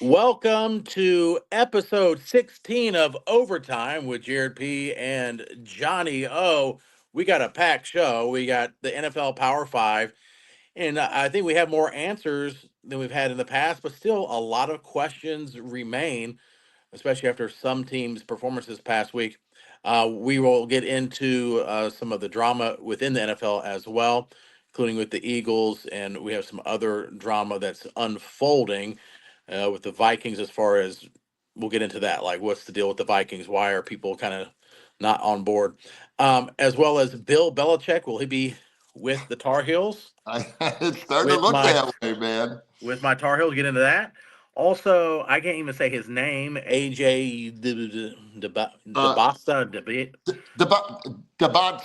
Welcome to episode 16 of Overtime with Jared P. and Johnny O. We got a packed show. We got the NFL Power Five, and I think we have more answers than we've had in the past, but still a lot of questions remain, especially after some teams' performances this past week. We will get into some of the drama within the NFL as well, including with the Eagles, and we have some other drama that's unfolding with the Vikings as far as we'll get into that. Like, what's the deal with the Vikings? Why are people kind of not on board? As well as Bill Belichick, will he be with the Tar Heels? It's starting to With look my that way, man. Tar Heels, get into that. Also, I can't even say his name. AJ Uh, Debasa Deba- Debont,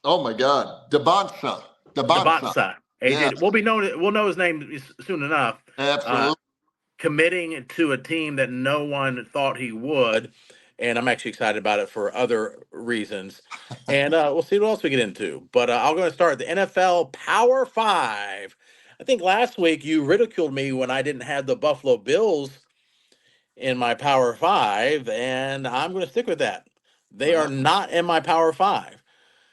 oh my God, Debonsa. Debasa. Yes, AJ. We'll know his name soon enough. Uh, absolutely. Committing to a team that no one thought he would, and I'm actually excited about it for other reasons. And we'll see what else we get into. But I'll go and start the NFL Power Five. I think last week you ridiculed me when I didn't have the Buffalo Bills in my Power Five, and I'm going to stick with that. They are Well, not in my Power Five.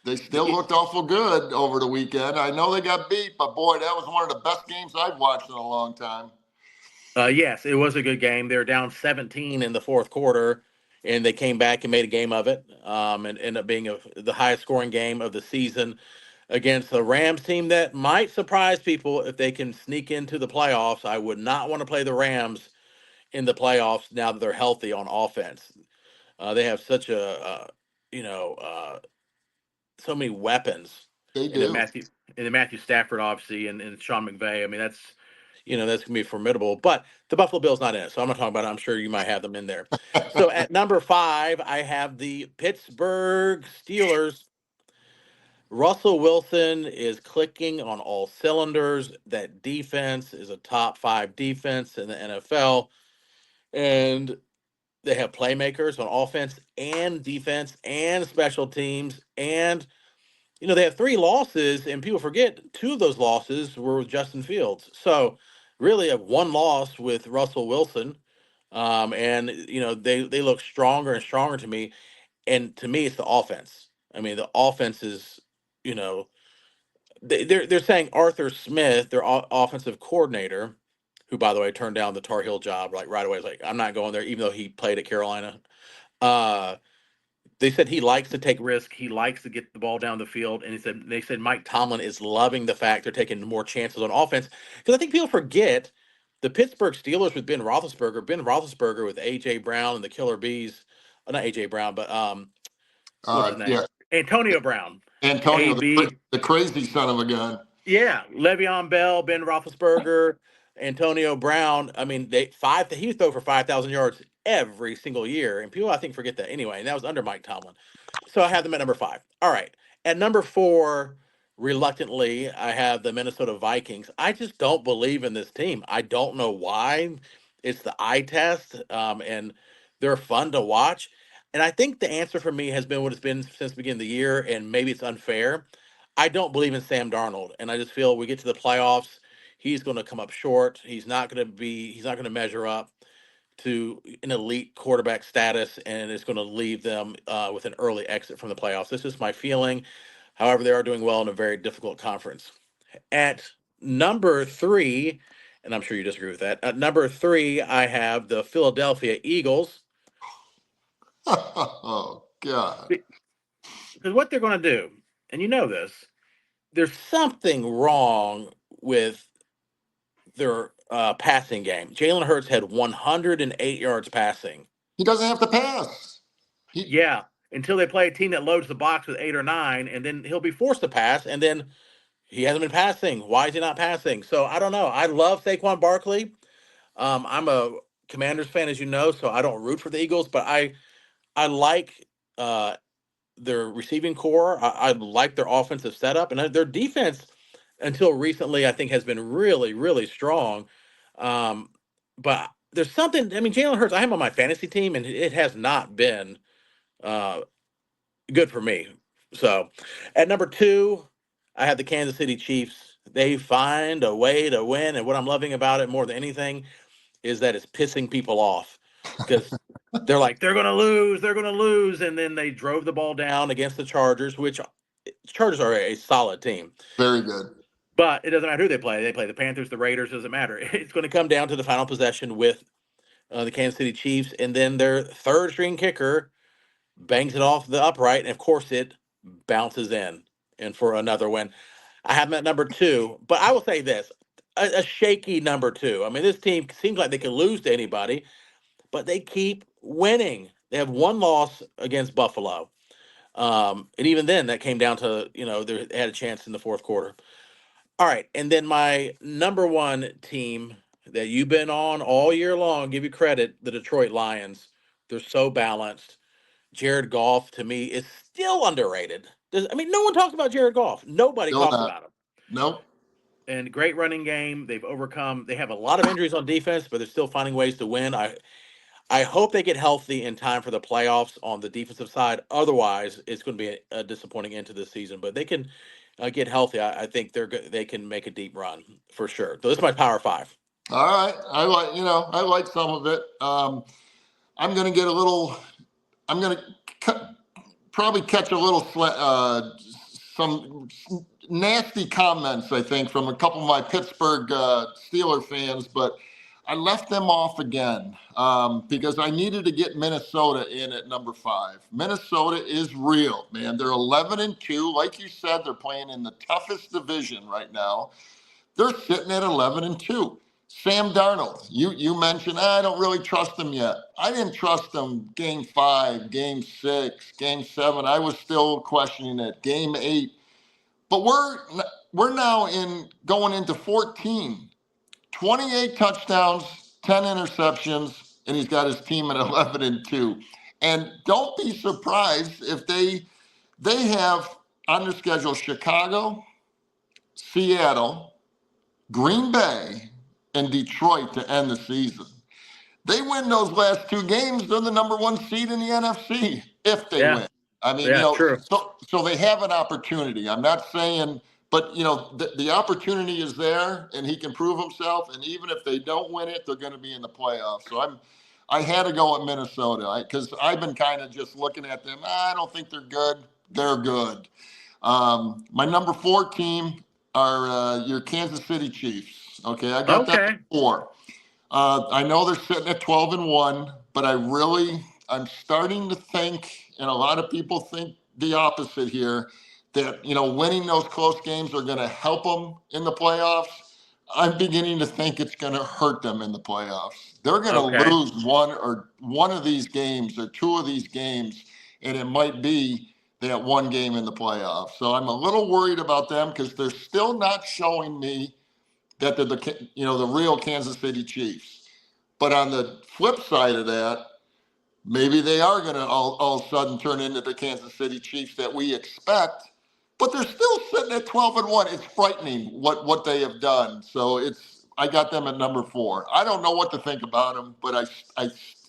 they still The, looked awful good over the weekend. I know they got beat, but boy, that was one of the best games I've watched in a long time. yes, it was a good game. They were down 17 in the fourth quarter, and they came back and made a game of it, and ended up being the highest scoring game of the season against the Rams team that might surprise people if they can sneak into the playoffs. I would not want to play the Rams in the playoffs now that they're healthy on offense. They have such you know, uh, so many weapons, They and then do. Matthew Stafford obviously, and Sean McVay. I mean, that's gonna be formidable. But the Buffalo Bills not in it, so I'm not talking about it. I'm sure you might have them in there. So at number five, I have the Pittsburgh Steelers. Russell Wilson is clicking on all cylinders. That defense is a top five defense in the NFL, and they have playmakers on offense and defense and special teams, and they have three losses, and people forget two of those losses were with Justin Fields. So really have one loss with Russell Wilson. And they look stronger and stronger to me. And to me, it's the offense. I mean, the offense is, you know, they're saying Arthur Smith, their offensive coordinator, who by the way turned down the Tar Heel job like right away. Was like, I'm not going there, even though he played at Carolina. Uh, they said he likes to take risk. He likes to get the ball down the field, and they said Mike Tomlin is loving the fact they're taking more chances on offense because I think people forget the Pittsburgh Steelers with Ben Roethlisberger with AJ Brown and the Killer Bees, not AJ Brown, but what's his name, Yeah, Antonio Brown, Antonio, AB, the crazy son of a gun. yeah, Le'Veon Bell, Ben Roethlisberger, Antonio Brown. I mean, he would throw for 5,000 yards every single year, and people I think forget that anyway. And that was under Mike Tomlin. So I have them at number five. All right, at number four, reluctantly, I have the Minnesota Vikings. I just don't believe in this team. I don't know why. It's the eye test, and they're fun to watch. And I think the answer for me has been what it's been since the beginning of the year, and maybe it's unfair. I don't believe in Sam Darnold, and I just feel we get to the playoffs, he's going to come up short. He's not going to measure up to an elite quarterback status, and it's going to leave them with an early exit from the playoffs. This is my feeling. However, they are doing well in a very difficult conference. At number three, and I'm sure you disagree with that. At number three, I have the Philadelphia Eagles. Oh God. Because what they're going to do, and you know this, there's something wrong with their passing game. Jalen Hurts had 108 yards passing. He doesn't have to pass. He Yeah, until they play a team that loads the box with eight or nine, and then he'll be forced to pass, and then he hasn't been passing. Why is he not passing? So I don't know. I love Saquon Barkley. I'm a Commanders fan, as you know, so I don't root for the Eagles, but I like uh, their receiving core. I like their offensive setup, and their defense until recently, I think, has been really, really strong. Um, but there's something. I mean, Jalen Hurts. I have him on my fantasy team, and it has not been uh, good for me. So, at number two, I have the Kansas City Chiefs. They find a way to win, and what I'm loving about it more than anything is that it's pissing people off because they're like, they're going to lose, they're going to lose. And then they drove the ball down against the Chargers, which Chargers are a solid team. Very good. But it doesn't matter who they play. They play the Panthers, the Raiders, doesn't matter. It's going to come down to the final possession with the Kansas City Chiefs. And then their third string kicker bangs it off the upright. And of course, it bounces in and for another win. I have them at number 2. But I will say this, a shaky number 2. I mean, this team seems like they can lose to anybody, but they keep winning. They have one loss against Buffalo. And even then, that came down to, they had a chance in the fourth quarter. All right. And then my number 1 team that you've been on all year long, give you credit, the Detroit Lions. They're so balanced. Jared Goff, to me, is still underrated. No one talks about Jared Goff. Nobody Still talks not. about him. Nope. And great running game. They have a lot of injuries on defense, but they're still finding ways to win. I hope they get healthy in time for the playoffs on the defensive side. Otherwise, it's going to be a disappointing end to the season. But they can get healthy. I think they can make a deep run for sure. So this is my Power 5. All right. I like some of it. I'm going to get a little. I'm going to probably catch a little some nasty comments, I think, from a couple of my Pittsburgh Steeler fans, but I left them off again because I needed to get Minnesota in at number 5. Minnesota is real, man. They're 11-2. Like you said, they're playing in the toughest division right now. They're sitting at 11-2. Sam Darnold, you mentioned, I don't really trust him yet. I didn't trust him game 5, game 6, game 7. I was still questioning it. Game 8. But we're now going into 14. 28 touchdowns, 10 interceptions, and he's got his team at 11-2. And don't be surprised if they have on their schedule Chicago, Seattle, Green Bay, and Detroit to end the season. They win those last 2 games, they're the number 1 seed in the NFC if they win. True. So they have an opportunity. I'm not saying, but the opportunity is there, and he can prove himself. And even if they don't win it, they're going to be in the playoffs. So I had to go at Minnesota because I've been kind of just looking at them. I don't think they're good. They're good. My number 4 team are your Kansas City Chiefs. Okay, I got that at 4. I know they're sitting at 12-1, but I'm starting to think, and a lot of people think the opposite here, that winning those close games are going to help them in the playoffs. I'm beginning to think it's going to hurt them in the playoffs. They're going to lose one of these games or 2 of these games, and it might be that one game in the playoffs. So I'm a little worried about them because they're still not showing me that they're the real Kansas City Chiefs. But on the flip side of that, maybe they are going to all of a sudden turn into the Kansas City Chiefs that we expect. But they're still sitting at 12-1. It's frightening what they have done. So I got them at number 4. I don't know what to think about them, but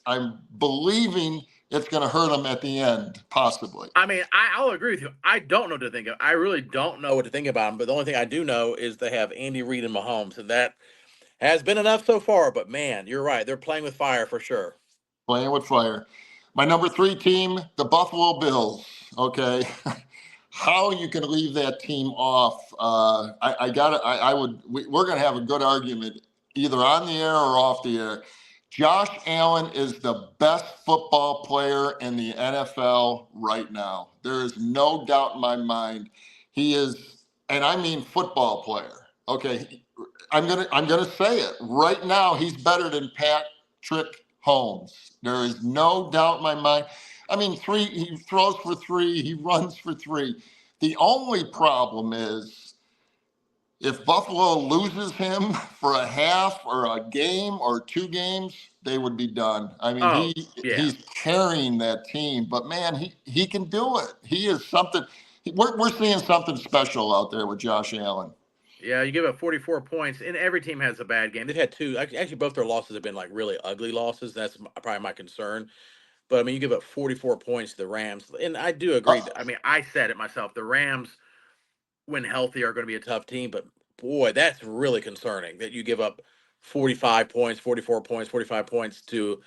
I'm believing it's going to hurt them at the end, possibly. I'll agree with you. I don't know what to think of. I really don't know what to think about them. But the only thing I do know is they have Andy Reid and Mahomes, and that has been enough so far. But man, you're right. They're playing with fire for sure. Playing with fire. My number 3 team, the Buffalo Bills. Okay. How you can leave that team off? We're going to have a good argument either on the air or off the air. Josh Allen is the best football player in the NFL right now. There is no doubt in my mind. He is, and I mean football player. Okay, I'm gonna say it right now. He's better than Patrick Holmes. There is no doubt in my mind. He throws for 3, he runs for 3. The only problem is if Buffalo loses him for a half or a game or 2 games, they would be done. He's carrying that team, but man, he can do it. He is something. We're seeing something special out there with Josh Allen. Yeah, you give up 44 points, and every team has a bad game. They've had 2. Actually, both their losses have been like really ugly losses. That's probably my concern. But you give up 44 points to the Rams, and I do agree. I said it myself. The Rams, when healthy, are going to be a tough team. But boy, that's really concerning that you give up 45 points, 44 points, 45 points to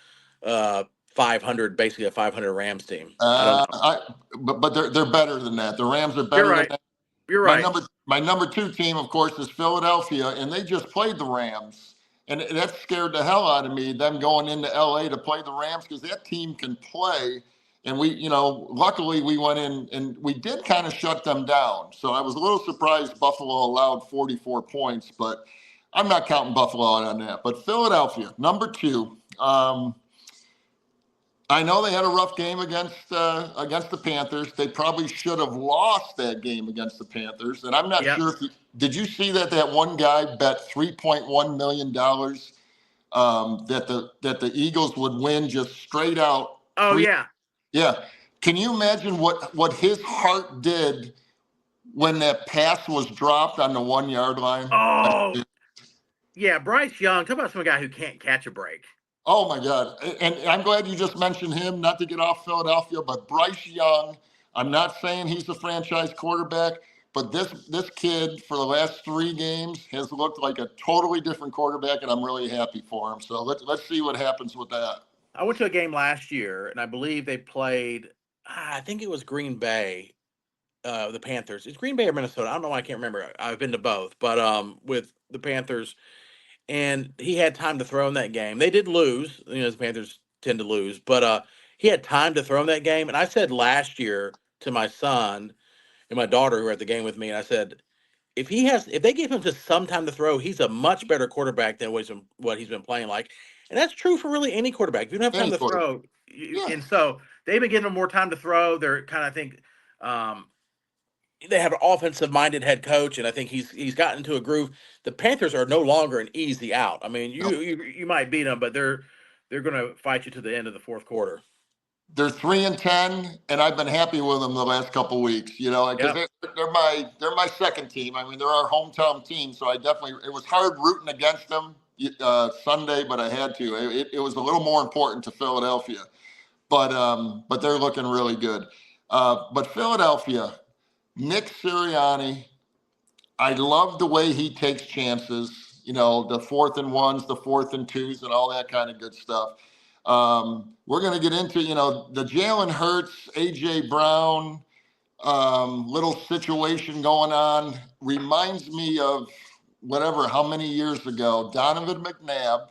500, basically a 500 Rams team. I don't know. But they're better than that. The Rams are You're better than right. that. You're My right. number two team, of course, is Philadelphia, and they just played the Rams, and that scared the hell out of me. Them going into LA to play the Rams because that team can play, and luckily we went in and we did kind of shut them down. So I was a little surprised Buffalo allowed 44 points, but I'm not counting Buffalo out on that. But Philadelphia, number two. I know they had a rough game against the Panthers. They probably should have lost that game against the Panthers. And I'm not Yep. sure if did you see that one guy bet $3.1 million that the Eagles would win just straight out Oh three. yeah. Yeah, can you imagine what his heart did when that pass was dropped on the 1 yard line? Oh yeah. Bryce Young. Talk about some guy who can't catch a break. Oh my God. And I'm glad you just mentioned him, not to get off Philadelphia, but Bryce Young. I'm not saying he's a franchise quarterback, but this kid for the last 3 games has looked like a totally different quarterback, and I'm really happy for him. So let's see what happens with that. I went to a game last year, and I believe they played. I think it was Green Bay, the Panthers. It's Green Bay or Minnesota. I don't know why I can't remember. I've been to both, but with the Panthers, and he had time to throw in that game. They did lose. The Panthers tend to lose, but he had time to throw in that game. And I said last year to my son and my daughter who were at the game with me, and I said, if they give him just some time to throw, he's a much better quarterback than what he's been playing like. And that's true for really any quarterback. If you don't have time Any to quarterback. throw, Yeah. and so they've been giving him more time to throw. They're kind of, I think, um, they have an offensive minded head coach, and I think he's gotten into a groove. The Panthers are no longer an easy out. I mean, Nope. you might beat them, but they're going to fight you to the end of the fourth quarter. They're 3-10, and I've been happy with them the last couple of weeks. Because Yep. they're my second team. I mean, they're our hometown team, so it was hard rooting against them Sunday, but I had to. It was a little more important to Philadelphia, but they're looking really good. But Philadelphia, Nick Sirianni, I love the way he takes chances. The 4th and 1s, the 4th and 2s, and all that kind of good stuff. We're going to get into, the Jalen Hurts, AJ Brown little situation going on. Reminds me of how many years ago, Donovan McNabb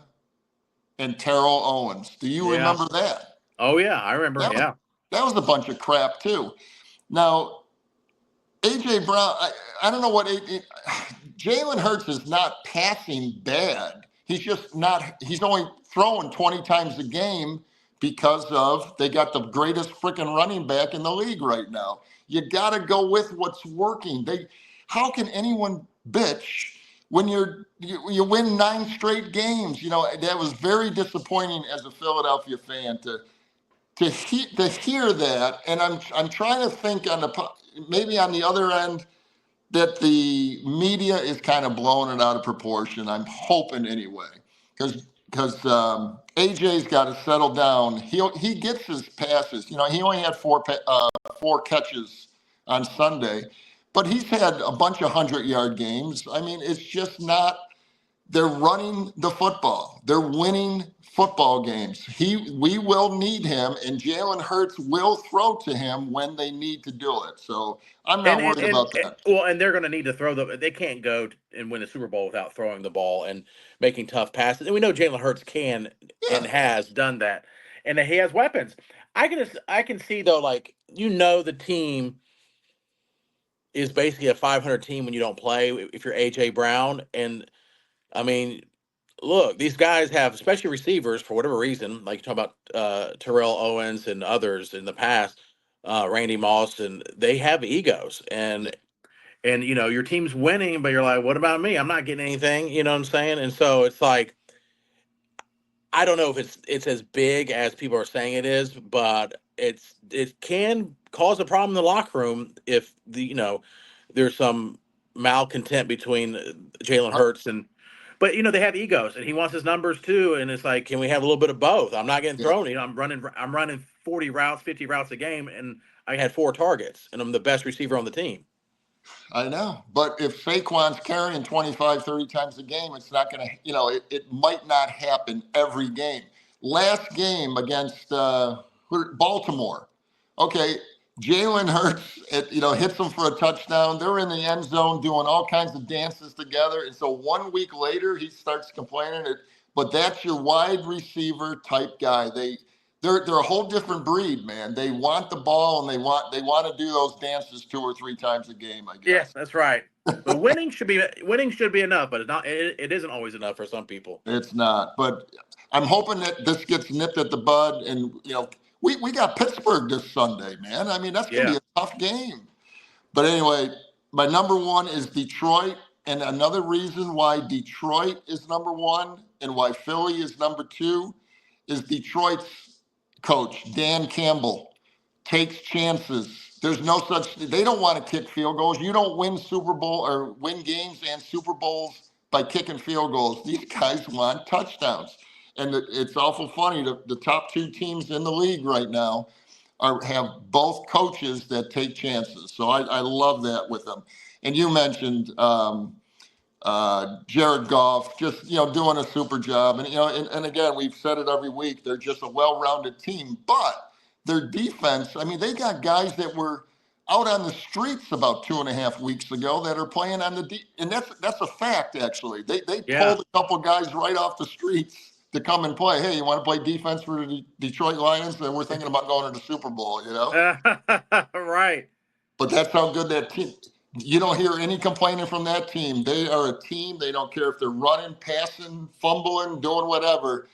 and Terrell Owens. Do you Yeah. remember that? Oh yeah, I remember. That was, Yeah. that was a bunch of crap too. Now, AJ Brown, I don't know Jalen Hurts is not passing bad. He's only throwing 20 times a game because they got the greatest freaking running back in the league right now. You got to go with what's working. How can anyone bitch when you win 9 straight games? That was very disappointing as a Philadelphia fan to hear that. And I'm trying to think maybe on the other end that the media is kind of blowing it out of proportion. I'm hoping anyway, because AJ's got to settle down. He gets his passes. He only had 4 catches on Sunday, but he's had a bunch of 100-yard games. I mean, it's just not. They're running the football. They're winning football games. We will need him, and Jalen Hurts will throw to him when they need to do it. So I'm not worried about that. And they're going to need to throw they can't go and win a Super Bowl without throwing the ball and making tough passes. And we know Jalen Hurts can and Yeah, has done that, and he has weapons. I can see though, like the team is basically a 500 team when you don't play if you're AJ Brown. And I mean, look, these guys have, especially receivers, for whatever reason, like you talk about Terrell Owens and others in the past, Randy Moss, and they have egos. And your team's winning, but you're like, what about me? I'm not getting anything. You know what I'm saying? And so it's like, I don't know if it's as big as people are saying it is, but it can cause a problem in the locker room if there's some malcontent between Jalen Hurts and. But they have egos, and he wants his numbers too. And it's like, can we have a little bit of both? I'm not getting yeah. thrown. I'm running 40 routes, 50 routes a game, and I had 4 targets, and I'm the best receiver on the team. I know. But if Saquon's carrying 25, 30 times a game, it's not going to, it might not happen every game. Last game against Baltimore, okay, Jalen Hurts, hits them for a touchdown. They're in the end zone doing all kinds of dances together. And so 1 week later, he starts complaining. But that's your wide receiver type guy. They're a whole different breed, man. They want the ball and they want to do those dances 2 or 3 times a game, I Yeah, guess. that's right. But winning should be enough, but it's not. It isn't always enough for some people. It's not. But I'm hoping that this gets nipped at the bud. And we got Pittsburgh this Sunday, man. I mean, that's gonna Yeah. be a tough game. But anyway, my number one is Detroit. And another reason why Detroit is number one and why Philly is number two is Detroit's coach, Dan Campbell, takes chances. There's no such, they don't want to kick field goals. You don't win Super Bowl or win games and Super Bowls by kicking field goals. These guys want touchdowns. And it's awful funny. The top two teams in the league right now have both coaches that take chances. So I love that with them. And you mentioned Jared Goff, just doing a super job. And again, we've said it every week. They're just a well-rounded team, but their defense. I mean, they got guys that were out on the streets about 2.5 weeks ago that are playing on and that's a fact actually. They Yeah. pulled a couple guys right off the streets to come and play. Hey, you want to play defense for the Detroit Lions? And we're thinking about going to the Super Bowl. Right. But that's how good that team. You don't hear any complaining from that team. They are a team. They don't care if they're running, passing, fumbling, doing whatever.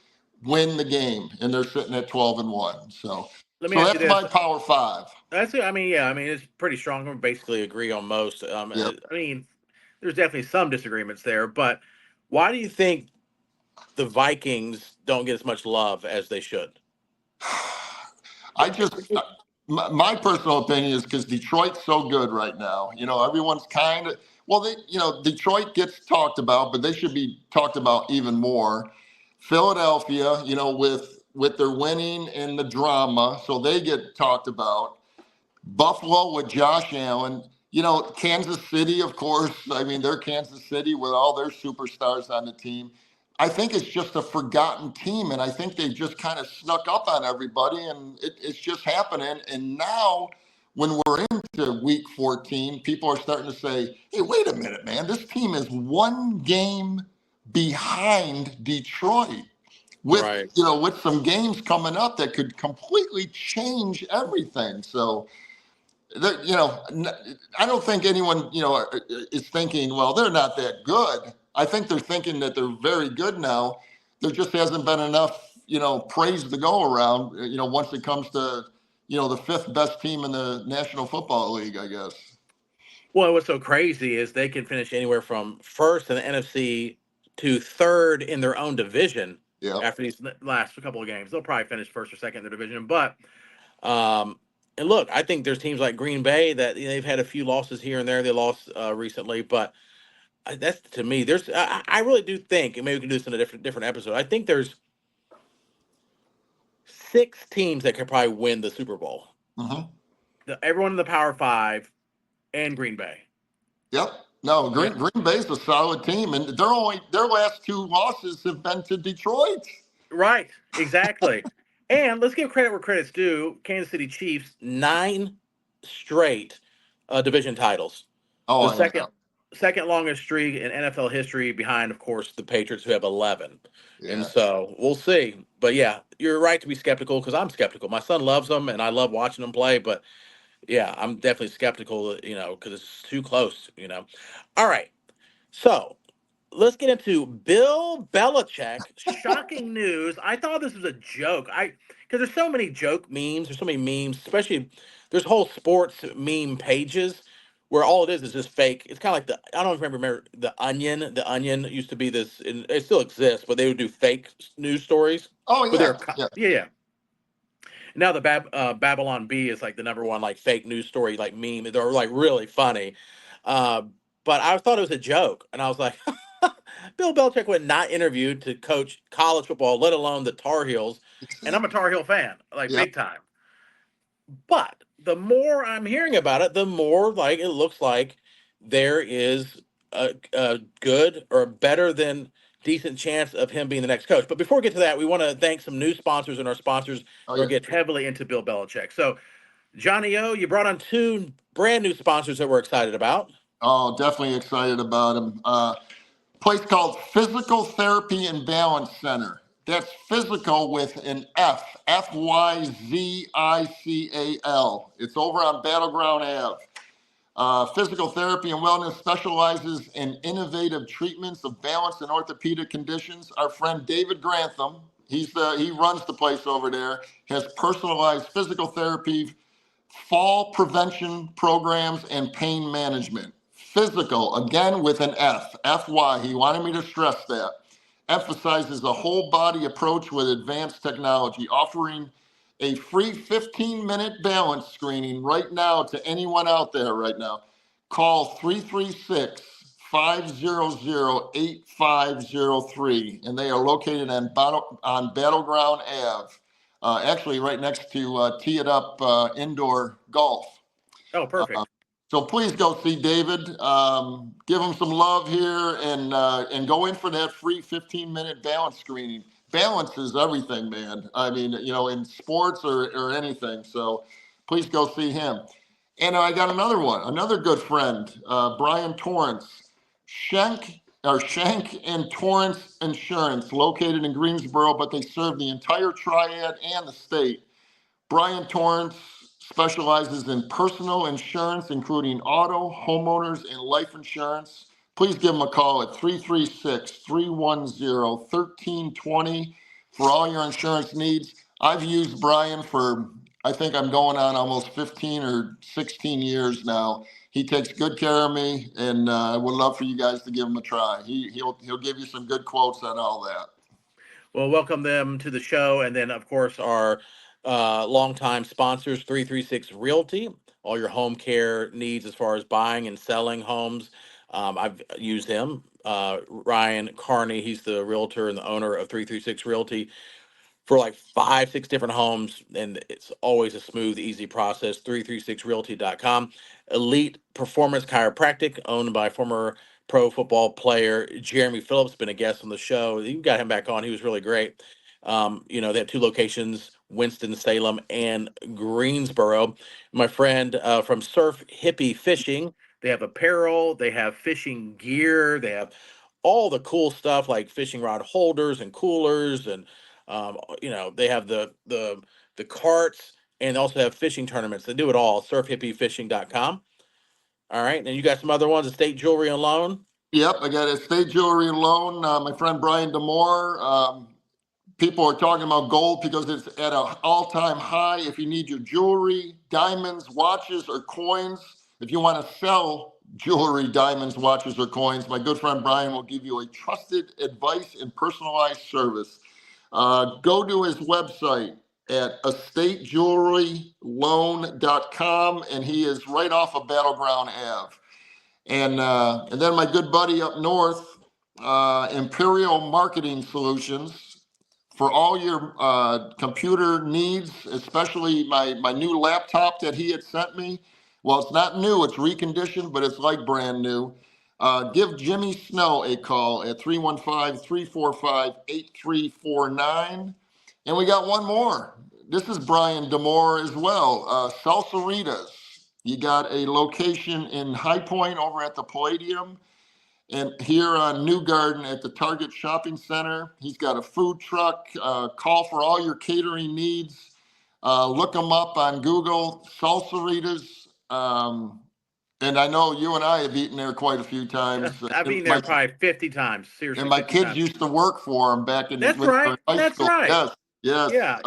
Win the game, and they're sitting at 12-1. So, Let me so ask you that's this. my power five. That's it. I mean, yeah. I mean, it's pretty strong. We basically agree on most. Yep. I mean, there's definitely some disagreements there, but why do you think the Vikings don't get as much love as they should? I just, my personal opinion is because Detroit's so good right now. Everyone's kind of, well, Detroit gets talked about, but they should be talked about even more. Philadelphia, with their winning and the drama, so they get talked about. Buffalo with Josh Allen, Kansas City, of course. I mean, they're Kansas City with all their superstars on the team. I think it's just a forgotten team, and I think they've just kind of snuck up on everybody, and it's just happening. And now, when we're into week 14, people are starting to say, hey, wait a minute, man. This team is one game behind Detroit with, Right. with some games coming up that could completely change everything. So, I don't think anyone, is thinking, well, they're not that good. I think they're thinking that they're very good now. There just hasn't been enough, praise to go around, once it comes to, the fifth best team in the National Football League, I guess. Well, what's so crazy is they can finish anywhere from first in the NFC to third in their own division Yeah. after these last couple of games. They'll probably finish first or second in their division. But and look, I think there's teams like Green Bay that they've had a few losses here and there. They lost recently, but that's to me. I really do think, and maybe we can do this in a different episode. I think there's 6 teams that could probably win the Super Bowl. Mm-hmm. Everyone in the Power Five and Green Bay. Yep. No, Green Bay's a solid team, and their last 2 losses have been to Detroit. Right, exactly. And let's give credit where credit's due. Kansas City Chiefs 9 straight division titles. Oh, The second longest streak in NFL history, behind, of course, the Patriots, who have 11. And yeah. so we'll see. But yeah, you're right to be skeptical because I'm skeptical. My son loves them, and I love watching them play. But yeah, I'm definitely skeptical, because it's too close. All right. So let's get into Bill Belichick. Shocking news. I thought this was a joke. Because there's so many joke memes. There's so many memes, especially there's whole sports meme pages where all it is just fake. It's kind of like I don't remember the Onion. The Onion used to be this, and it still exists, but they would do fake news stories. Oh, But yeah. yeah. Now the Babylon Bee is like the number one like fake news story like meme. They're like really funny. Uh, but I thought it was a joke, and I was like, Bill Belichick would not interviewed to coach college football, let alone the Tar Heels. And I'm a Tar Heel fan, like Yeah. big time. But the more I'm hearing about it, the more like it looks like there is a good or better than decent chance of him being the next coach. But before we get to that, we want to thank some new sponsors and our sponsors Oh who yeah. get heavily into Bill Belichick. So, Johnny O, you brought on two brand new sponsors that we're excited about. Oh, definitely excited about him. Place called Physical Therapy and Balance Center. That's physical with an Fyzical. It's over on Battleground Ave. Physical therapy and wellness specializes in innovative treatments of balance and orthopedic conditions. Our friend David Grantham, he runs the place over there, has personalized physical therapy, fall prevention programs, and pain management. Physical, again with an Fy. He wanted me to stress that. Emphasizes a whole body approach with advanced technology, offering a free 15-minute balance screening right now to anyone out there right now. Call 336 500 8503, and they are located on Battleground Ave, actually right next to Tee It Up Indoor Golf. Oh, Uh, perfect. so please go see David. Give him some love here, and go in for that free 15-minute balance screening. Balance is everything, man. I mean, in sports or anything. So please go see him. And I got another one, another good friend, Brian Torrance, Shank and Torrance Insurance, located in Greensboro, but they serve the entire triad and the state. Brian Torrance specializes in personal insurance, including auto, homeowners, and life insurance. Please give him a call at 336 310 1320 for all your insurance needs. I've used Brian for, I think I'm going on almost 15 or 16 years now. He takes good care of me, and I would love for you guys to give him a try. He'll give you some good quotes on all that. Well, welcome them to the show. And then, of course, our longtime sponsors, 336 Realty, all your home care needs as far as buying and selling homes. I've used him. Ryan Carney, he's the realtor and the owner of 336 Realty for like 5, 6 different homes, and it's always a smooth, easy process. 336realty.com. Elite Performance Chiropractic, owned by former pro football player Jeremy Phillips, been a guest on the show. You got him back on. He was really great. They have two locations, Winston-Salem and Greensboro. My friend from Surf Hippie Fishing, they have apparel, they have fishing gear, they have all the cool stuff like fishing rod holders and coolers, and they have the carts, and they also have fishing tournaments. They do it all. Surfhippiefishing.com. All right, and you got some other ones, estate jewelry and loan. Yep, I got estate jewelry and loan. My friend Brian Demore. People are talking about gold because it's at an all-time high. If you need your jewelry, diamonds, watches, or coins, if you want to sell jewelry, diamonds, watches, or coins, my good friend Brian will give you a trusted advice and personalized service. Go to his website at estatejewelryloan.com, and he is right off of Battleground Ave. And then my good buddy up north, Imperial Marketing Solutions, for all your computer needs, especially my new laptop that he had sent me. Well, it's not new, it's reconditioned, but it's like brand new. Give Jimmy Snow a call at 315-345-8349. And we got one more. This is Brian Demore as well. Salsaritas. You got a location in High Point over at the Palladium, and here on New Garden at the Target Shopping Center. He's got a food truck. Call for all your catering needs. Look him up on Google, Salsaritas. And I know you and I have eaten there quite a few times. I've been there probably 50 times. And Seriously, my 50 kids times. used to work for him back in That's when they were right. in high That's school. right. Yes, yes. Yeah.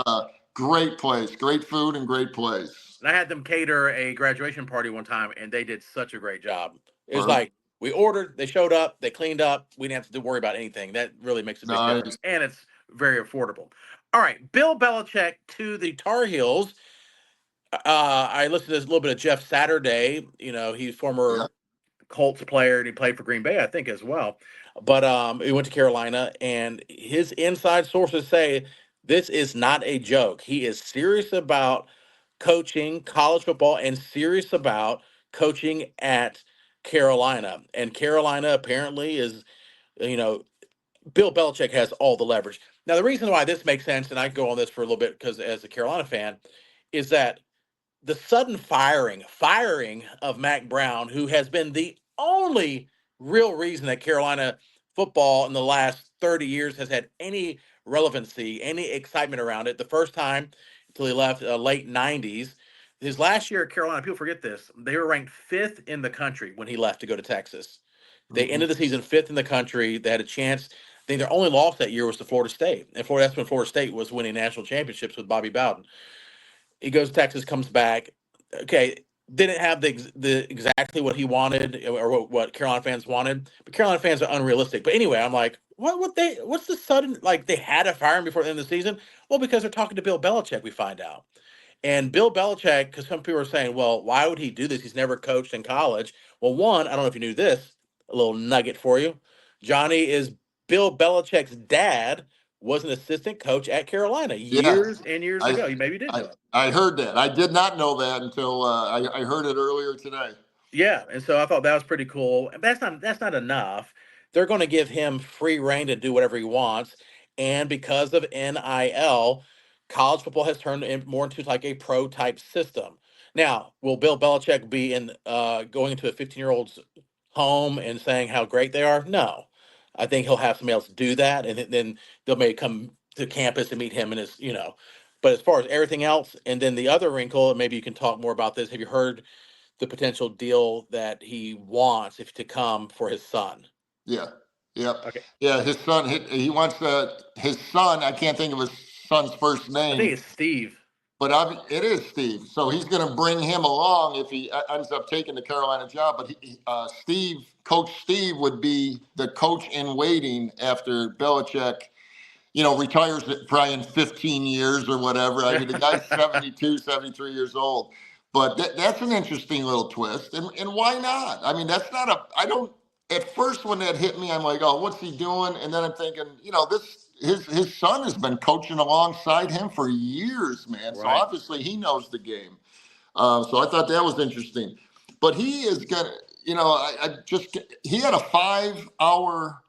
Great place, great food, and great place. And I had them cater a graduation party one time, and they did such a great job. It was Perfect. like we ordered, they showed up, they cleaned up. We didn't have to worry about anything. That really makes a big difference, Nice. and it's very affordable. All right, Bill Belichick to the Tar Heels. I listened to this little bit of Jeff Saturday. He's former Yeah. Colts player, and he played for Green Bay, I think, as well. But he went to Carolina, and his inside sources say this is not a joke. He is serious about coaching college football and serious about coaching at Carolina. And Carolina apparently is, you know, Bill Belichick has all the leverage. Now, the reason why this makes sense, and I go on this for a little bit because as a Carolina fan, is that the sudden firing of Mac Brown, who has been the only real reason that Carolina football in the last 30 years has had any relevancy, any excitement around it. The first time until he left, late 90s. His last year at Carolina, people forget this. They were ranked fifth in the country when he left to go to Texas. They Mhm. ended the season fifth in the country. They had a chance. I think their only loss that year was to Florida State, and that's when Florida State was winning national championships with Bobby Bowden. He goes to Texas, comes back. Okay, didn't have the exactly what he wanted or what Carolina fans wanted, but Carolina fans are unrealistic. But anyway, I'm like, what's the sudden like they had to fire him before the end of the season? Well, because they're talking to Bill Belichick, we find out. And Bill Belichick, because some people are saying, well, why would he do this? He's never coached in college. Well, one, I don't know if you knew this, a little nugget for you. Johnny is Bill Belichick's dad was an assistant coach at Carolina Yeah, years and years I, ago. You maybe didn't I, know it. I heard that. I did not know that until I heard it earlier today. Yeah, and so I thought that was pretty cool. But that's not enough. They're going to give him free reign to do whatever he wants, and because of NIL, college football has turned more into like a pro type system. Now, will Bill Belichick be in going into a 15-year-old's home and saying how great they are? No, I think he'll have somebody else do that, and then they'll maybe come to campus and meet him and his. But as far as everything else, and then the other wrinkle, and maybe you can talk more about this. Have you heard the potential deal that he wants if to come for his son? Yeah, yep, Okay. yeah. His son, he wants his son. I can't think of his son's first I think name, it's Steve. but it is Steve. So he's going to bring him along if he ends up taking the Carolina job. But Coach Steve, would be the coach in waiting after Belichick, retires probably in 15 years or whatever. I mean, the guy's 72, 73 years old. But that's an interesting little twist. And why not? I mean, that's not I don't, at first when that hit me, I'm like, oh, what's he doing? And then I'm thinking, his son has been coaching alongside him for years, man. So Right. obviously he knows the game. So I thought that was interesting. But he is going to, he had a 5 hour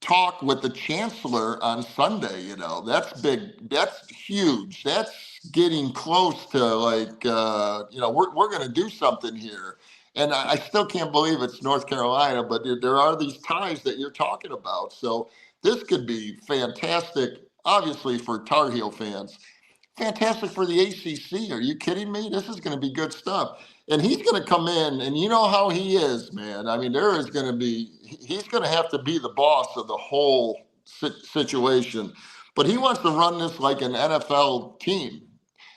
talk with the chancellor on Sunday. That's big. That's huge. That's getting close to like, we're going to do something here. And I still can't believe it's North Carolina, but there are these ties that you're talking about. So this could be fantastic, obviously, for Tar Heel fans. Fantastic for the ACC. Are you kidding me? This is going to be good stuff. And he's going to come in, and you know how he is, man. I mean, he's going to have to be the boss of the whole situation. But he wants to run this like an NFL team.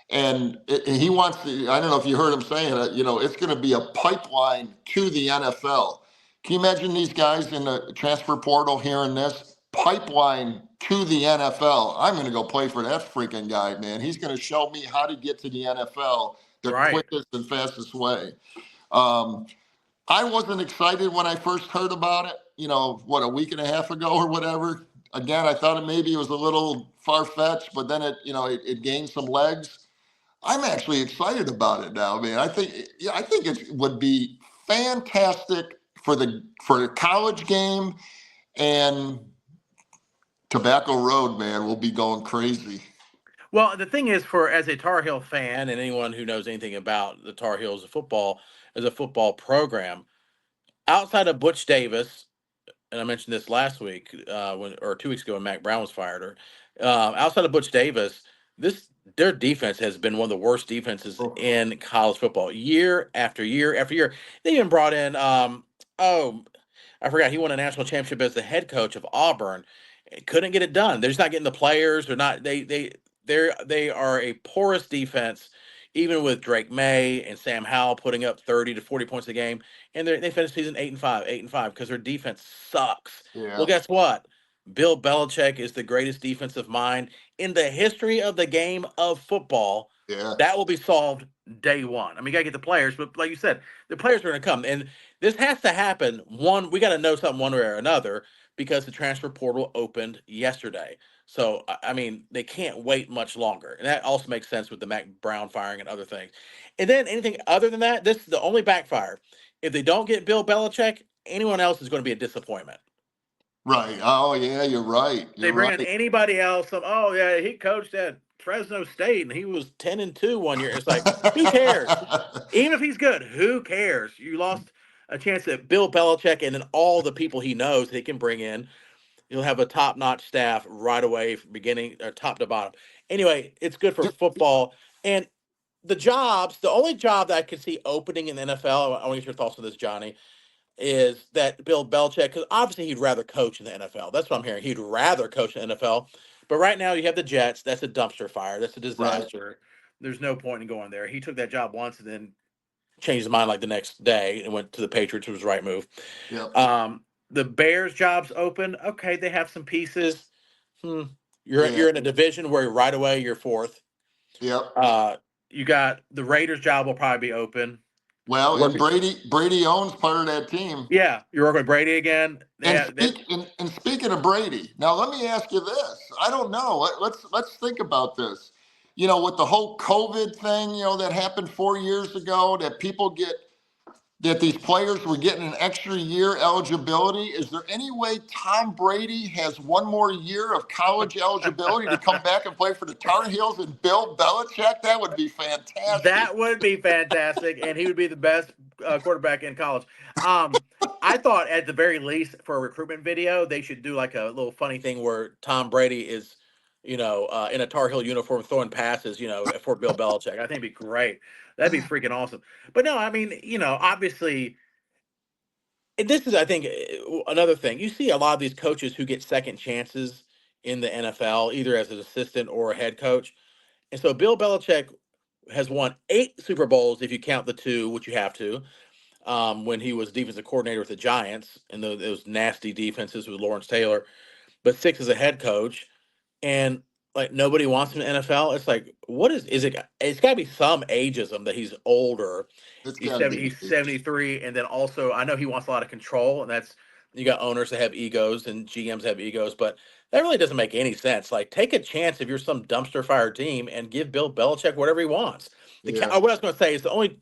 And he wants to, I don't know if you heard him saying it, it's going to be a pipeline to the NFL. Can you imagine these guys in the transfer portal hearing this? Pipeline to the NFL. I'm going to go play for that freaking guy, man. He's going to show me how to get to the NFL the Right. quickest and fastest way. Um, I wasn't excited when I first heard about it, a week and a half ago or whatever. Again, I thought maybe it was a little far fetched, but then it gained some legs. I'm actually excited about it now, man. I think it would be fantastic for the college game, and Tobacco Road, man, will be going crazy. Well, the thing is, for as a Tar Heel fan and anyone who knows anything about the Tar Heels of football as a football program, outside of Butch Davis, and I mentioned this last week when or 2 weeks ago when Mac Brown was fired, or outside of Butch Davis, this their defense has been one of the worst defenses Oh, in college football year after year after year. They even brought in oh, I forgot he won a national championship as the head coach of Auburn. Couldn't get it done. They're just not getting the players. They're not. They are a porous defense, even with Drake May and Sam Howell putting up 30 to 40 points a game, and they finished season 8-5, 8-5 because their defense sucks. Well, yeah, guess what? Bill Belichick is the greatest defensive mind in the history of the game of football. yeah, That will be solved day one. I mean, you got to get the players, but like you said, the players are going to come. And this has to happen. One, we got to know something one way or another because the transfer portal opened yesterday. So, I mean, they can't wait much longer. And that also makes sense with the Mac Brown firing and other things. And then anything other than that, this is the only backfire. if they don't get Bill Belichick, anyone else is going to be a disappointment. Right. Oh yeah, you're right. They You're bring in right. anybody else. Oh yeah, he coached at Fresno State and he was 10-2 one year. It's like, who cares? Even if he's good, who cares? You lost a chance that Bill Belichick and then all the people he knows he can bring in. You'll have a top-notch staff right away from beginning or top to bottom. Anyway, it's good for football and the only job that I could see opening in the NFL. I want to get your thoughts on this, Johnny. Is that Bill Belichick? Because obviously he'd rather coach in the NFL. That's what I'm hearing. He'd rather coach in the NFL. But right now you have the Jets. That's a dumpster fire. That's a Right. disaster. There's no point in going there. He took that job once and then changed his mind like the next day and went to the Patriots. It was the right move. Yep. The Bears job's open. Okay, they have some pieces. Hmm. Yeah. You're in a division where right away you're fourth. Yep. You got the Raiders job will probably be open. Well, and Working. Brady owns part of that team. Yeah, you're working with Brady again. And speaking of Brady, now let me ask you this. I don't know. Let's think about this. You know, with the whole COVID thing, you know, that happened 4 years ago, that these players were getting an extra year eligibility. Is there any way Tom Brady has one more year of college eligibility to come back and play for the Tar Heels and Bill Belichick? That would be fantastic. That would be fantastic, and he would be the best quarterback in college. I thought at the very least for a recruitment video, they should do like a little funny thing where Tom Brady is, in a Tar Heel uniform throwing passes, for Bill Belichick. I think it'd be great. That'd be freaking awesome. But no, I mean, obviously, and this is, I think, another thing. You see a lot of these coaches who get second chances in the NFL, either as an assistant or a head coach. And so Bill Belichick has won 8 Super Bowls if you count the 2, which you have to, when he was defensive coordinator with the Giants and those nasty defenses with Lawrence Taylor, but 6 as a head coach. And like nobody wants him in the NFL. It's like, what is it? It's got to be some ageism that he's older. It's He's got to 70, be he's age. 73, and then also I know he wants a lot of control, and that's you got owners that have egos and GMs have egos, but that really doesn't make any sense. Like, take a chance if you're some dumpster fire team and give Bill Belichick whatever he wants. Yeah. What I was going to say is the only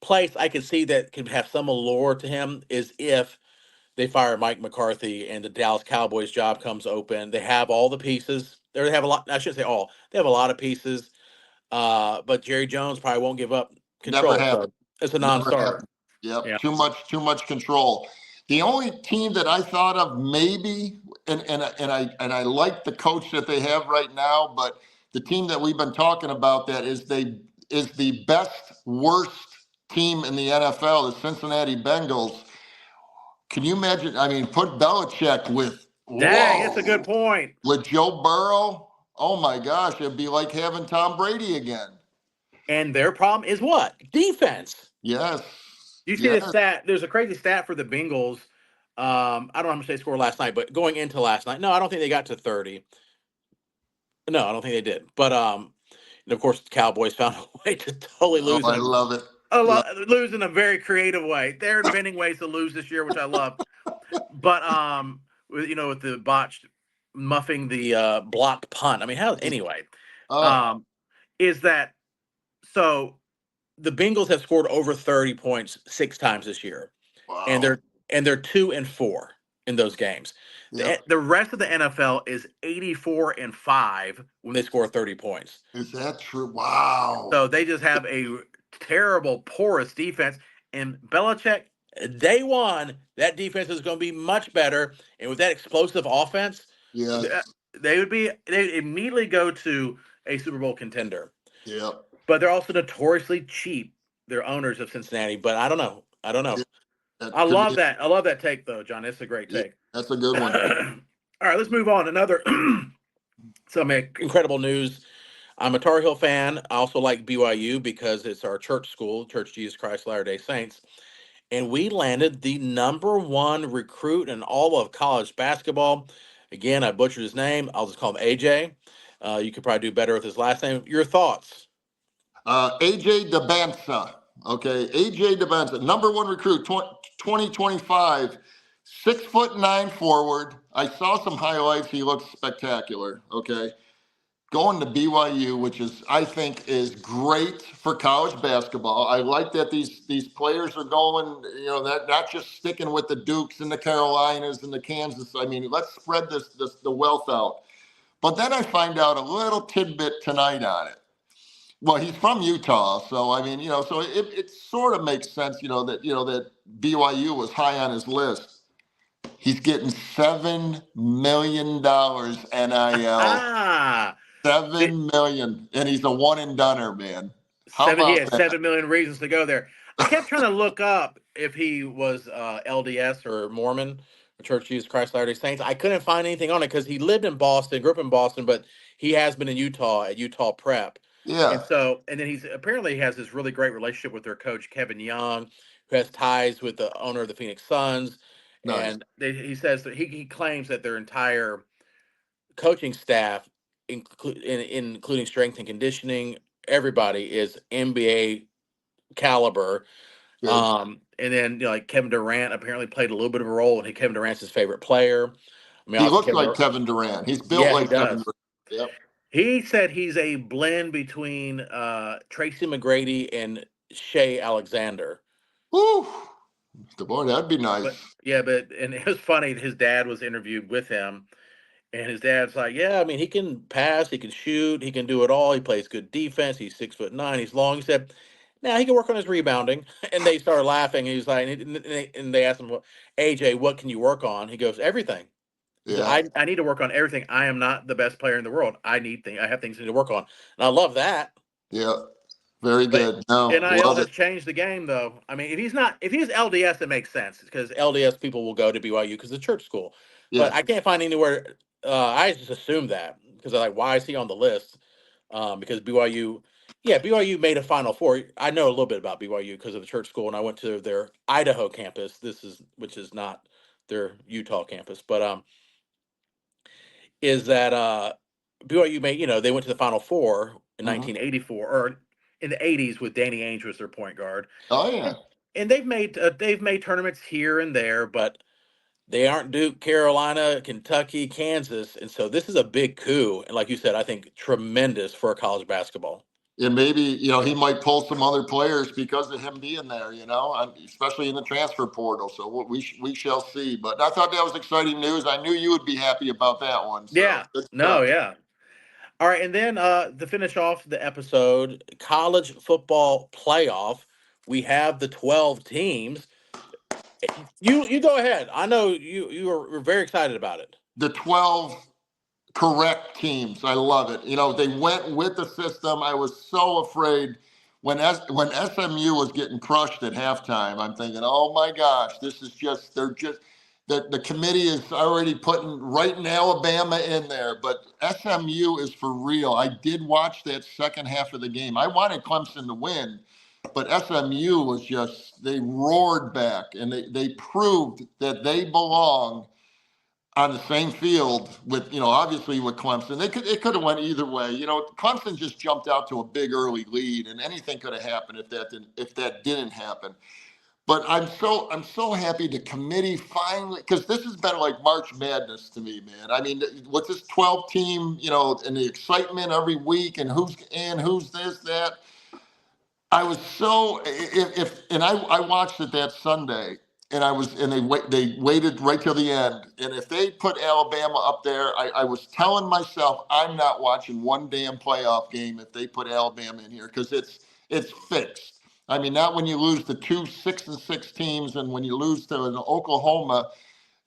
place I can see that can have some allure to him is if they fire Mike McCarthy and the Dallas Cowboys job comes open. They have all the pieces. They have a lot. I shouldn't say all. They have a lot of pieces. But Jerry Jones probably won't give up Never control. happened. So it's a Never non-starter. happened. Yep. Yeah. Too much control. The only team that I thought of maybe, and I like the coach that they have right now, but the team that we've been talking about that is the best worst team in the NFL, the Cincinnati Bengals. Can you imagine? I mean, put Belichick with Dang, that's a good point. with Joe Burrow. Oh my gosh, it'd be like having Tom Brady again. And their problem is what? Defense. Yes. You see the Yes. stat. There's a crazy stat for the Bengals. I don't know how much they scored last night, but going into last night, no, I don't think they got to 30. No, I don't think they did. But and of course, the Cowboys found a way to totally Oh, lose. I love it. Lose in a very creative way. They're inventing ways to lose this year, which I love. But with the botched muffing the blocked punt. I mean, how anyway? Oh, Is that so? The Bengals have scored over 30 points 6 times this year, and wow. they're 2-4 in those games. Yep. The rest of the NFL is 84-5 when they score 30 points. Is that true? Wow. So they just have a terrible, porous defense. And Belichick, day one, that defense is going to be much better. And with that explosive offense, Yes. they'd immediately go to a Super Bowl contender. Yep. But they're also notoriously cheap. They're owners of Cincinnati. But I don't know. Yeah, I that could love be. that. I love that take, though, John. It's a great Yeah, take. that's a good one. All right, let's move on. Another some incredible news. I'm a Tar Heel fan. I also like BYU because it's our church school, Church Jesus Christ Latter-day Saints. And we landed the #1 recruit in all of college basketball. Again, I butchered his name. I'll just call him AJ. You could probably do better with his last name. Your thoughts? AJ DeBansa. Okay. AJ DeBansa, #1 recruit, 2025, 6'9" forward. I saw some highlights. He looks spectacular. Okay. going to BYU, which is I think is great for college basketball. I like that these players are going, that not just sticking with the Dukes and the Carolinas and the Kansas. I mean, let's spread the wealth out. But then I find out a little tidbit tonight on it. Well, he's from Utah, so I mean, so it sort of makes sense, that BYU was high on his list. He's getting $7 million NIL. Ah, 7 million, and he's a one and doneer, man. How he about has that? 7 million reasons to go there. I kept trying to look up if he was LDS or Mormon, the Church of Jesus Christ Latter-day Saints. I couldn't find anything on it because he lived in Boston, grew up in Boston, but he has been in Utah at Utah Prep. Yeah, And then he's apparently has this really great relationship with their coach, Kevin Young, who has ties with the owner of the Phoenix Suns. nice. And he says that he claims that their entire coaching staff, including strength and conditioning, everybody is NBA caliber. Good. And then like Kevin Durant apparently played a little bit of a role, and Kevin Durant's his favorite player. I mean, He obviously looks Kevin like Durant, Kevin Durant. He's built yeah, he like Kevin does. Durant. Yep. He said he's a blend between Tracy McGrady and Shea Alexander. Woo. The boy, that'd be nice. But yeah, and it was funny. His dad was interviewed with him, and his dad's like, "Yeah, I mean, he can pass, he can shoot, he can do it all. He plays good defense. He's 6'9", he's long." He said, "Now he can work on his rebounding." And they started laughing. And he was like, and they asked him, "Well, AJ, what can you work on?" He goes, "Everything." He said, Yeah. I need to work on everything. I am not the best player in the world. I have things I need to work on." And I love that. Yeah. Very But good. No, NIL love has it. changed the game, though. I mean, if he's LDS, it makes sense because LDS people will go to BYU because it's a church school. But Yeah. I can't find anywhere. I just assumed that because I'm like, why is he on the list? Because BYU, yeah, BYU made a Final Four. I know a little bit about BYU because of the church school, and I went to their Idaho campus. Which is not their Utah campus, but is that BYU made, they went to the Final Four in Hmm. 1984 or in the 80s with Danny Ainge was their point guard. Oh yeah. And they've made tournaments here and there, but they aren't Duke, Carolina, Kentucky, Kansas, and so this is a big coup. And like you said, I think tremendous for college basketball. And maybe he might pull some other players because of him being there. Especially in the transfer portal. So we shall see. But I thought that was exciting news. I knew you would be happy about that one. So Yeah, good no, stuff. yeah. All right, and then to finish off the episode, college football playoff, we have the 12 teams. You go ahead. I know you're very excited about it. The 12 correct teams. I love it. They went with the system. I was so afraid when SMU was getting crushed at halftime. I'm thinking, oh my gosh, this is just they're just the committee is already putting writing Alabama in there, but SMU is for real. I did watch that second half of the game. I wanted Clemson to win, but SMU was just they roared back and they proved that they belong on the same field with obviously with Clemson. It could have went either way. Clemson just jumped out to a big early lead, and anything could have happened if that didn't happen. But I'm so happy the committee finally, because this has been like March Madness to me, man. I mean, with this 12 team, and the excitement every week, and who's in, who's this, that. I was so if and I watched it that Sunday, and they waited right till the end, and if they put Alabama up there, I was telling myself I'm not watching one damn playoff game if they put Alabama in here because it's fixed. I mean, not when you lose to two 6-6 teams, and when you lose to an Oklahoma,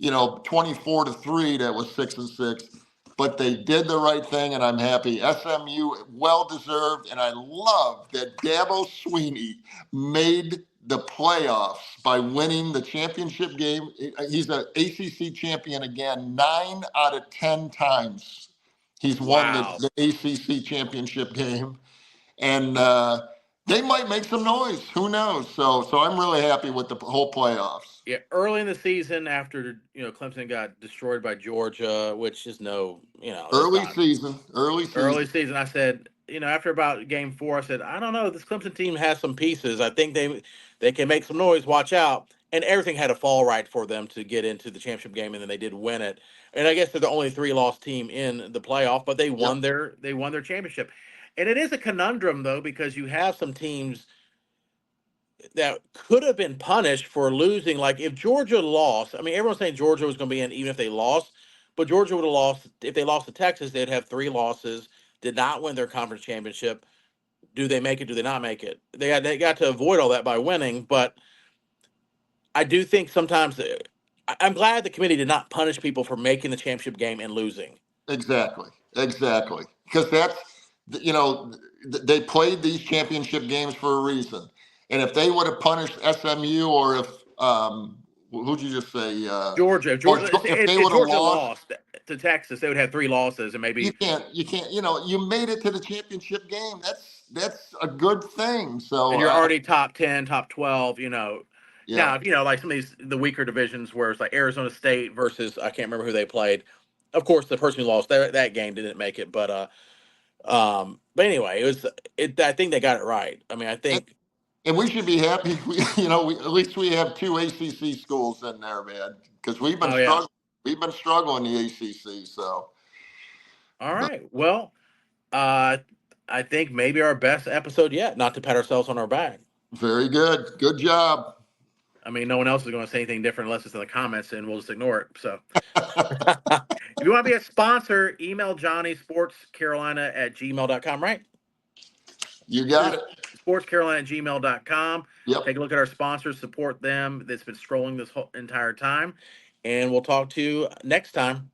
24-3, that was 6-6. But they did the right thing, and I'm happy. SMU, well deserved, and I love that Dabo Sweeney made the playoffs by winning the championship game. He's an ACC champion again, 9 out of 10 times. He's won the, Wow. the ACC championship game, and they might make some noise. Who knows? So I'm really happy with the whole playoffs. Yeah, early in the season after Clemson got destroyed by Georgia, which is that's Early not season, early early season. season. I said, after about game 4, I said, I don't know, this Clemson team has some pieces. I think they can make some noise. Watch out. and everything had to fall right for them to get into the championship game, and then they did win it. And I guess they're the only 3-loss team in the playoff, but they Yep. won their championship. And it is a conundrum though, because you have some teams that could have been punished for losing. Like if Georgia lost, I mean, everyone's saying Georgia was going to be in even if they lost, but Georgia would have lost if they lost to Texas. They'd have 3 losses, did not win their conference championship. Do they make it? Do they not make it? They got to avoid all that by winning, but I do think sometimes I'm glad the committee did not punish people for making the championship game and losing. Exactly. Exactly. Because that's, you know, they played these championship games for a reason. And if they would have punished SMU, or if, who'd you just say? Georgia, Oh, Georgia, if they if would have Georgia lost, lost to Texas, they would have 3 losses and maybe. you know, you made it to the championship game. That's a good thing. So, And you're already top 10, top 12, yeah. Now, if like some of these the weaker divisions where it's like Arizona State versus I can't remember who they played. Of course, the person who lost that game didn't make it, but anyway, I think they got it right. I mean, I And, think. and we should be happy. At least we have 2 ACC schools in there, man, because we've been Oh yeah. struggling. We've been struggling in the ACC. So, All but right. Well, uh, I think maybe our best episode yet. Not to pat ourselves on our back. very good. Good job. I mean, no one else is going to say anything different unless it's in the comments, and we'll just ignore it. So, if you want to be a sponsor, email Johnny sportscarolina@gmail.com, right? You got it. Sportscarolina@gmail.com. Yep. Take a look at our sponsors, support them. That's been strolling this whole entire time. And we'll talk to you next time.